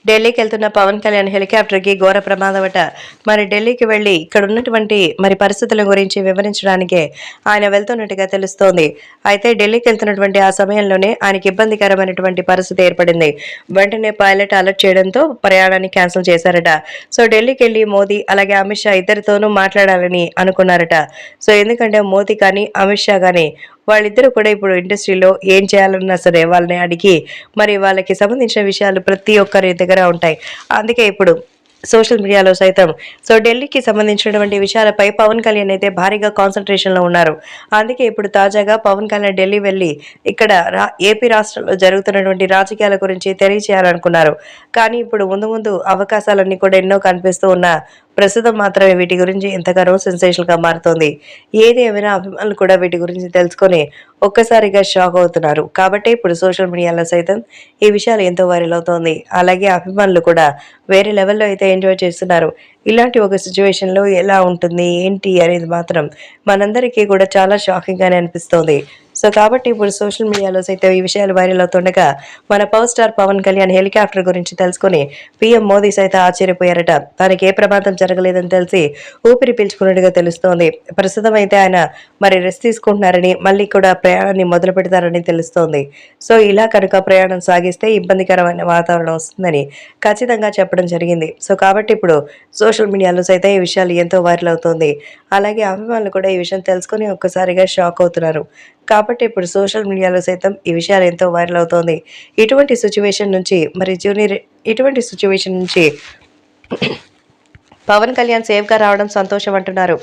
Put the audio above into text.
ఢిల్లీకి వెళ్తున్న పవన్ కళ్యాణ్ హెలికాప్టర్ కి ఘోర ప్రమాదమట. మరి ఢిల్లీకి వెళ్లి ఇక్కడ ఉన్నటువంటి పరిస్థితుల గురించి వివరించడానికే ఆయన వెళ్తున్నట్టుగా తెలుస్తోంది. అయితే ఢిల్లీకి వెళ్తున్నటువంటి ఆ సమయంలోనే ఆయనకి ఇబ్బందికరమైనటువంటి పరిస్థితి ఏర్పడింది. వెంటనే పైలట్ అలర్ట్ చేయడంతో ప్రయాణాన్ని క్యాన్సిల్ చేశారట. సో ఢిల్లీకి వెళ్లి మోదీ అలాగే అమిత్ షా ఇద్దరితోనూ మాట్లాడాలని అనుకున్నారట. సో ఎందుకంటే మోదీ కానీ అమిత్ షా కానీ వాళ్ళిద్దరూ కూడా ఇప్పుడు ఇండస్ట్రీలో ఏం చేయాలన్నా సరే వాళ్ళని అడిగి మరి వాళ్ళకి సంబంధించిన విషయాలు ప్రతి ఒక్కరి దగ్గర ఉంటాయి. అందుకే ఇప్పుడు సోషల్ మీడియాలో సైతం ఢిల్లీకి సంబంధించినటువంటి విషయాలపై పవన్ కళ్యాణ్ అయితే భారీగా కాన్సంట్రేషన్‌లో ఉన్నారు. అందుకే ఇప్పుడు తాజాగా పవన్ కళ్యాణ్ ఢిల్లీ వెళ్లి ఇక్కడ ఏపీ రాష్ట్రంలో జరుగుతున్నటువంటి రాజకీయాల గురించి తెలియచేయాలనుకున్నారు. కానీ ఇప్పుడు ముందు ముందు అవకాశాలన్నీ కూడా ఎన్నో కనిపిస్తూ ఉన్నా ప్రస్తుతం మాత్రమే వీటి గురించి ఎంతగానో సెన్సేషనల్‌గా మారుతోంది. ఏది ఏమైనా అభిమానులు కూడా వీటి గురించి తెలుసుకొని ఒక్కసారిగా షాక్ అవుతున్నారు. కాబట్టి ఇప్పుడు సోషల్ మీడియాలో సైతం ఈ విషయాలు ఎంతో వైరల్ అవుతోంది. అలాగే అభిమానులు కూడా వేరే లెవెల్‌లో అయితే ఎంజాయ్ చేస్తున్నారు. ఇలాంటి ఒక సిట్యుయేషన్‌లో ఎలా ఉంటుంది, ఏంటి అనేది మాత్రం మనందరికీ కూడా చాలా షాకింగ్‌గానే అనిపిస్తోంది. సో కాబట్టి ఇప్పుడు సోషల్ మీడియాలో సైతం ఈ విషయాలు వైరల్ అవుతుండగా మన power star Pawan Kalyan helicopter గురించి తెలుసుకొని పీఎం మోదీ సైతం ఆశ్చర్యపోయారట. తనకి ఏ ప్రమాదం జరగలేదని తెలిసి ఊపిరి పీల్చుకున్నట్టుగా తెలుస్తోంది. ప్రస్తుతం అయితే ఆయన రెస్ట్ తీసుకుంటున్నారని మళ్ళీ కూడా ప్రయాణాన్ని మొదలు పెడతారని తెలుస్తోంది. సో ఇలా కనుక ప్రయాణం సాగిస్తే ఇబ్బందికరమైన వాతావరణం వస్తుందని ఖచ్చితంగా చెప్పడం జరిగింది. సో కాబట్టి ఇప్పుడు సోషల్ మీడియాలో సైతం ఈ విషయాలు ఎంతో వైరల్ అవుతోంది. అలాగే అభిమానులు కూడా ఈ విషయం తెలుసుకొని ఒక్కసారిగా షాక్ అవుతున్నారు. కాబట్టి ఇప్పుడు సోషల్ మీడియాలో సైతం ఈ విషయాలు ఎంతో వైరల్ అవుతోంది. ఇటువంటి సిట్యుయేషన్ నుంచి ఇటువంటి సిట్యుయేషన్ నుంచి పవన్ కళ్యాణ్ సేఫ్‌గా రావడం సంతోషం అంటున్నారు.